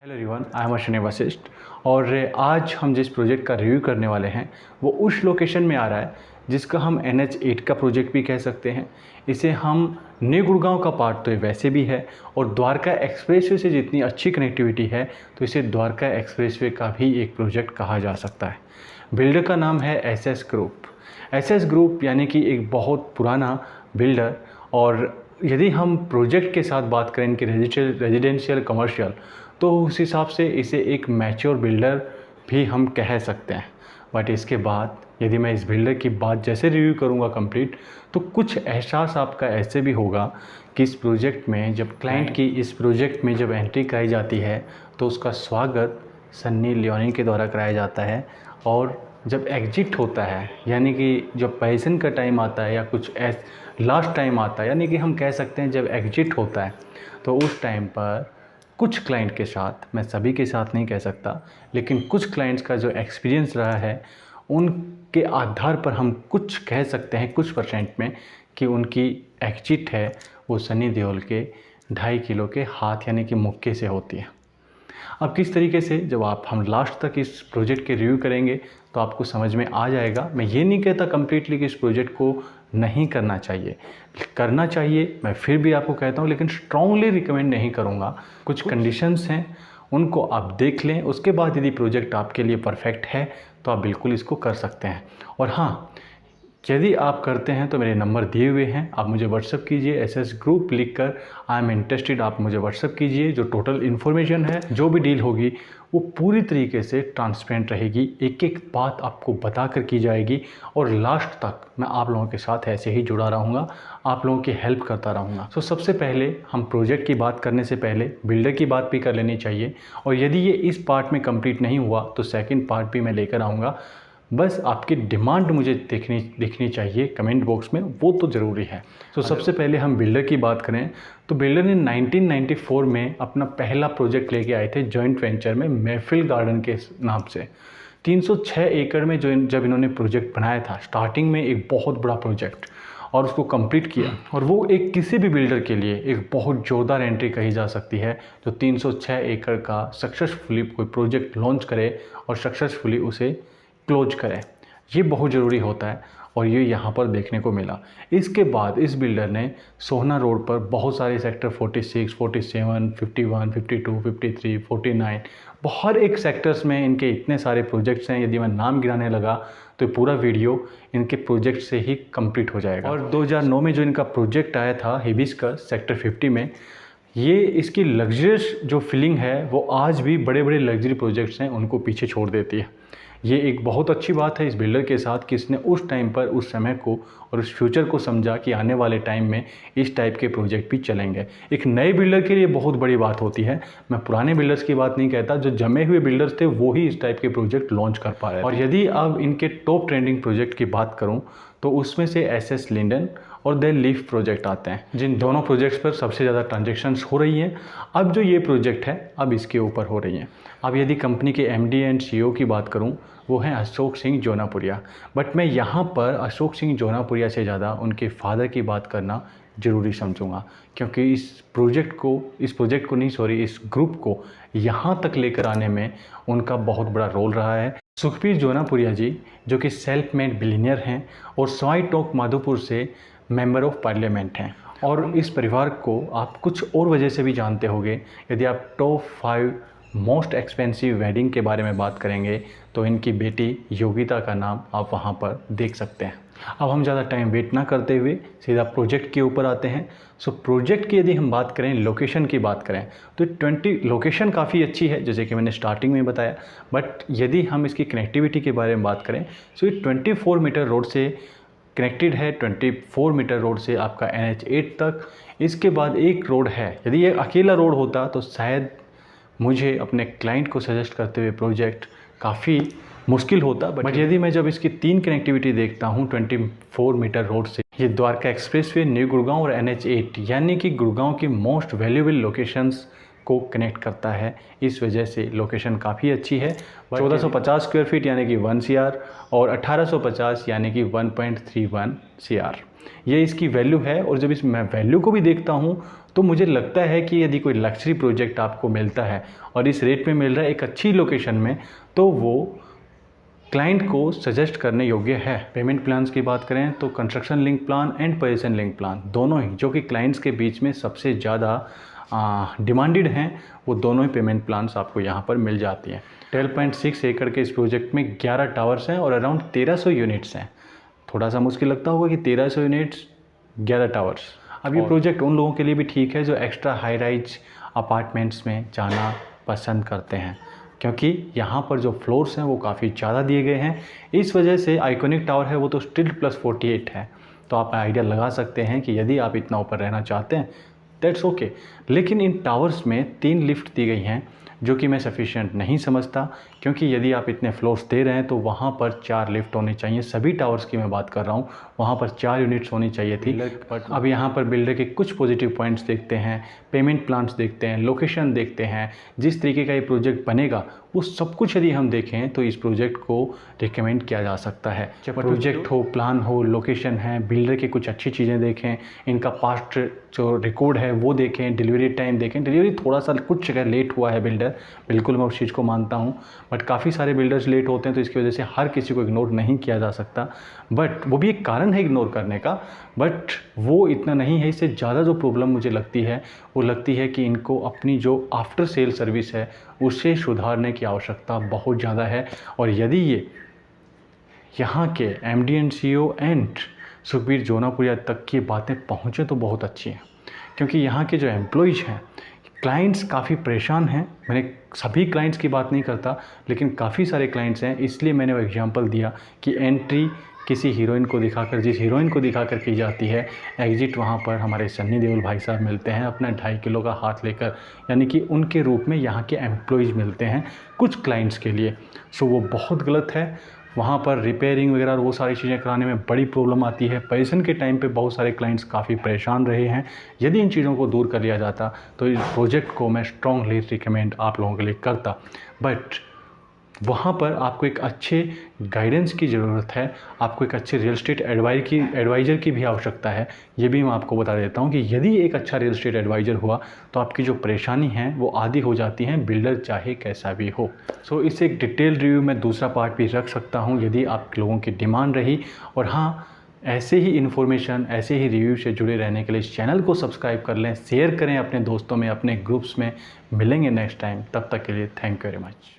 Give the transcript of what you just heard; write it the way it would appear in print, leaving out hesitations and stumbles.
Hello everyone, I am Ashwini Vashishtha और आज हम जिस प्रोजेक्ट का रिव्यू करने वाले हैं वो उस लोकेशन में आ रहा है जिसका हम NH8 का प्रोजेक्ट भी कह सकते हैं। इसे हम न्यू गुड़गांव का पार्ट तो वैसे भी है और द्वारका एक्सप्रेसवे से जितनी अच्छी कनेक्टिविटी है तो इसे द्वारका एक्सप्रेसवे का भी एक प्रोजेक्ट कहा जा सकता है। बिल्डर का नाम है SS ग्रुप। SS ग्रुप यानी कि एक बहुत पुराना बिल्डर, और यदि हम प्रोजेक्ट के साथ बात करें इनके रेजिडेंशियल कमर्शियल तो उस हिसाब से इसे एक मैच्योर बिल्डर भी हम कह सकते हैं। बट इसके बाद यदि मैं इस बिल्डर की बात जैसे रिव्यू करूंगा कंप्लीट, तो कुछ एहसास आपका ऐसे भी होगा कि इस प्रोजेक्ट में जब क्लाइंट की इस प्रोजेक्ट में जब एंट्री कराई जाती है तो उसका स्वागत सन्नी लियोनी के द्वारा कराया जाता है, और जब एग्जिट होता है यानी कि जब पैसन का टाइम आता है या कुछ लास्ट टाइम आता है, यानी कि हम कह सकते हैं जब एग्जिट होता है तो उस टाइम पर कुछ क्लाइंट के साथ, मैं सभी के साथ नहीं कह सकता, लेकिन कुछ क्लाइंट्स का जो एक्सपीरियंस रहा है उनके आधार पर हम कुछ कह सकते हैं कुछ परसेंट में कि उनकी एग्जिट है वो सनी देओल के 2.5 किलो के हाथ यानी कि मुक्के से होती है। अब किस तरीके से जब हम लास्ट तक इस प्रोजेक्ट के रिव्यू करेंगे तो आपको समझ में आ जाएगा। मैं ये नहीं कहता कम्प्लीटली कि इस प्रोजेक्ट को नहीं करना चाहिए, करना चाहिए, मैं फिर भी आपको कहता हूँ, लेकिन स्ट्रांगली रिकमेंड नहीं करूँगा। कुछ कंडीशंस हैं उनको आप देख लें, उसके बाद यदि प्रोजेक्ट आपके लिए परफेक्ट है तो आप बिल्कुल इसको कर सकते हैं। और हाँ, यदि आप करते हैं तो मेरे नंबर दिए हुए हैं, आप मुझे व्हाट्सअप कीजिए SS ग्रुप लिखकर आई एम इंटरेस्टेड, आप मुझे व्हाट्सअप कीजिए। जो टोटल इन्फॉर्मेशन है, जो भी डील होगी वो पूरी तरीके से ट्रांसपेरेंट रहेगी, एक एक बात आपको बता कर की जाएगी और लास्ट तक मैं आप लोगों के साथ ऐसे ही जुड़ा रहूँगा, आप लोगों की हेल्प करता रहूँगा। तो सबसे पहले हम प्रोजेक्ट की बात करने से पहले बिल्डर की बात भी कर लेनी चाहिए, और यदि ये इस पार्ट में कंप्लीट नहीं हुआ तो सेकेंड पार्ट भी मैं लेकर आऊँगा। बस आपकी डिमांड मुझे दिखनी चाहिए कमेंट बॉक्स में, वो तो ज़रूरी है। तो सबसे पहले हम बिल्डर की बात करें तो बिल्डर ने 1994 में अपना पहला प्रोजेक्ट लेके आए थे जॉइंट वेंचर में महफिल गार्डन के नाम से। 306 एकड़ में जब इन्होंने प्रोजेक्ट बनाया था, स्टार्टिंग में एक बहुत बड़ा प्रोजेक्ट, और उसको कंप्लीट किया, और वो एक किसी भी बिल्डर के लिए एक बहुत ज़ोरदार एंट्री कही जा सकती है जो 306 एकड़ का सक्सेसफुली कोई प्रोजेक्ट लॉन्च करे और सक्सेसफुली उसे क्लोज करें। ये बहुत ज़रूरी होता है और ये यहाँ पर देखने को मिला। इसके बाद इस बिल्डर ने सोहना रोड पर बहुत सारे सेक्टर 46, 47, 51, 52, 53, 49, हर एक सेक्टर्स में इनके इतने सारे प्रोजेक्ट्स हैं, यदि मैं नाम गिनाने लगा तो पूरा वीडियो इनके प्रोजेक्ट से ही कंप्लीट हो जाएगा। और 2009 में जो इनका प्रोजेक्ट आया था हिबिस्कस सेक्टर 50 में, ये इसकी लग्जरियस जो फीलिंग है वो आज भी बड़े बड़े लग्जरी प्रोजेक्ट्स हैं उनको पीछे छोड़ देती है। ये एक बहुत अच्छी बात है इस बिल्डर के साथ कि इसने उस टाइम पर उस समय को और उस फ्यूचर को समझा कि आने वाले टाइम में इस टाइप के प्रोजेक्ट भी चलेंगे। एक नए बिल्डर के लिए बहुत बड़ी बात होती है, मैं पुराने बिल्डर्स की बात नहीं कहता, जो जमे हुए बिल्डर्स थे वो ही इस टाइप के प्रोजेक्ट लॉन्च कर पा रहे हैं। और यदि अब इनके टॉप ट्रेंडिंग प्रोजेक्ट की बात करूँ तो उसमें से SS लिंडन और द लीफ प्रोजेक्ट आते हैं, जिन दोनों प्रोजेक्ट्स पर सबसे ज़्यादा ट्रांजेक्शन्स हो रही हैं। अब जो ये प्रोजेक्ट है अब इसके ऊपर हो रही हैं। अब यदि कंपनी के MD एंड CEO की बात करूं वो हैं अशोक सिंह जोनापुरिया, बट मैं यहाँ पर अशोक सिंह जोनापुरिया से ज़्यादा उनके फादर की बात करना ज़रूरी समझूंगा, क्योंकि इस प्रोजेक्ट को इस ग्रुप को यहाँ तक लेकर आने में उनका बहुत बड़ा रोल रहा है। सुखबीर जोनापुरिया जी जो कि सेल्फ मेड बिलियनियर हैं और सवाई टोक माधोपुर से मेंबर ऑफ पार्लियामेंट हैं, और इस परिवार को आप कुछ और वजह से भी जानते होंगे। यदि आप टॉप 5 मोस्ट एक्सपेंसिव वेडिंग के बारे में बात करेंगे तो इनकी बेटी योगिता का नाम आप वहां पर देख सकते हैं। अब हम ज़्यादा टाइम वेट ना करते हुए सीधा प्रोजेक्ट के ऊपर आते हैं। सो प्रोजेक्ट की यदि हम बात करें, लोकेशन की बात करें तो 20 लोकेशन काफ़ी अच्छी है जैसे कि मैंने स्टार्टिंग में बताया, बट यदि हम इसकी कनेक्टिविटी के बारे में बात करें तो ये 24 मीटर रोड से कनेक्टेड है, 24 मीटर रोड से आपका NH8 तक। इसके बाद एक रोड है, यदि ये अकेला रोड होता तो शायद मुझे अपने क्लाइंट को सजेस्ट करते हुए प्रोजेक्ट काफ़ी मुश्किल होता, बट यदि मैं जब इसकी 3 कनेक्टिविटी देखता हूँ 24 मीटर रोड से, ये द्वारका एक्सप्रेसवे, न्यू गुड़गांव और NH8 यानी कि गुड़गांव की मोस्ट वैल्यूएबल लोकेशंस को कनेक्ट करता है। इस वजह से लोकेशन काफ़ी अच्छी है। 1450 स्क्वायर फीट यानी कि 1 CR और 1850 यानी कि 1.31 CR। ये इसकी वैल्यू है। और जब इस मैं वैल्यू को भी देखता हूँ तो मुझे लगता है कि यदि कोई लग्जरी प्रोजेक्ट आपको मिलता है और इस रेट में मिल रहा है एक अच्छी लोकेशन में, तो वो क्लाइंट को सजेस्ट करने योग्य है। पेमेंट प्लान्स की बात करें तो construction link plan and position link plan दोनों ही, जो कि क्लाइंट्स के बीच में सबसे ज़्यादा डिमांडेड हैं, वो दोनों ही पेमेंट प्लान्स आपको यहाँ पर मिल जाती हैं। 12.6 एकड़ के इस प्रोजेक्ट में 11 टावर्स हैं और अराउंड 1300 यूनिट्स हैं। थोड़ा सा मुश्किल लगता होगा कि 1300 यूनिट्स 11 टावर्स। अब ये प्रोजेक्ट उन लोगों के लिए भी ठीक है जो एक्स्ट्रा हाई राइज अपार्टमेंट्स में जाना पसंद करते हैं, क्योंकि यहाँ पर जो फ्लोर्स हैं वो काफ़ी ज़्यादा दिए गए हैं। इस वजह से आइकॉनिक टावर है वो तो स्टिल +48 है। तो आप आइडिया लगा सकते हैं कि यदि आप इतना ऊपर रहना चाहते हैं दैट्स ओके। लेकिन इन टावर्स में 3 लिफ्ट दी गई हैं, जो कि मैं सफिशिएंट नहीं समझता, क्योंकि यदि आप इतने फ्लोर्स दे रहे हैं तो वहाँ पर 4 लिफ्ट होने चाहिए। सभी टावर्स की मैं बात कर रहा हूँ, वहाँ पर 4 यूनिट्स होनी चाहिए थी। बट अब यहाँ पर बिल्डर के कुछ पॉजिटिव पॉइंट्स देखते हैं, पेमेंट प्लान्स देखते हैं, लोकेशन देखते हैं, जिस तरीके का ये प्रोजेक्ट बनेगा वो सब कुछ यदि हम देखें तो इस प्रोजेक्ट को रिकमेंड किया जा सकता है। जब प्रोजेक्ट हो, प्लान हो, लोकेशन है, बिल्डर की कुछ अच्छी चीज़ें देखें, इनका पास्ट जो रिकॉर्ड है वो देखें, डिलीवरी टाइम देखें। डिलीवरी थोड़ा सा कुछ जगह लेट हुआ है बिल्डर, बिल्कुल मैं उस चीज़ को मानता हूँ, बट काफ़ी सारे बिल्डर्स लेट होते हैं तो इसकी वजह से हर किसी को इग्नोर नहीं किया जा सकता। बट वो भी एक कारण है इग्नोर करने का, बट वो इतना नहीं है। इससे ज़्यादा जो प्रॉब्लम मुझे लगती है वो लगती है कि इनको अपनी जो आफ्टर सेल सर्विस है उसे सुधारने की आवश्यकता बहुत ज़्यादा है। और यदि ये यहाँ के MD and CEO and Sukhbir Jonapuria तक की बातें पहुँचे तो बहुत अच्छी हैं, क्योंकि यहाँ के जो एम्प्लॉइज हैं, क्लाइंट्स काफ़ी परेशान हैं। मैंने सभी क्लाइंट्स की बात नहीं करता, लेकिन काफ़ी सारे क्लाइंट्स हैं, इसलिए मैंने वो एग्जांपल दिया कि एंट्री किसी हीरोइन को दिखाकर, जिस हीरोइन को दिखाकर की जाती है, एग्जिट वहाँ पर हमारे सन्नी देओल भाई साहब मिलते हैं अपना 2.5 किलो का हाथ लेकर, यानी कि उनके रूप में यहाँ के एम्प्लॉइज़ मिलते हैं कुछ क्लाइंट्स के लिए। सो वो बहुत गलत है। वहाँ पर रिपेयरिंग वगैरह और वो सारी चीज़ें कराने में बड़ी प्रॉब्लम आती है। पोजीशन के टाइम पे बहुत सारे क्लाइंट्स काफ़ी परेशान रहे हैं। यदि इन चीज़ों को दूर कर लिया जाता तो इस प्रोजेक्ट को मैं स्ट्रांगली रिकमेंड आप लोगों के लिए करता। बट वहाँ पर आपको एक अच्छे गाइडेंस की ज़रूरत है, आपको एक अच्छे रियल एस्टेट एडवाइज़र की भी आवश्यकता है। ये भी मैं आपको बता देता हूँ कि यदि एक अच्छा रियल एस्टेट एडवाइज़र हुआ तो आपकी जो परेशानी है वो आधी हो जाती हैं, बिल्डर चाहे कैसा भी हो। सो इससे एक डिटेल रिव्यू में दूसरा पार्ट भी रख सकता हूँ यदि आप लोगों की डिमांड रही। और हाँ, ऐसे ही इन्फॉर्मेशन, ऐसे ही रिव्यू से जुड़े रहने के लिए इस चैनल को सब्सक्राइब कर लें, शेयर करें अपने दोस्तों में, अपने ग्रुप्स में। मिलेंगे नेक्स्ट टाइम, तब तक के लिए थैंक यू वेरी मच।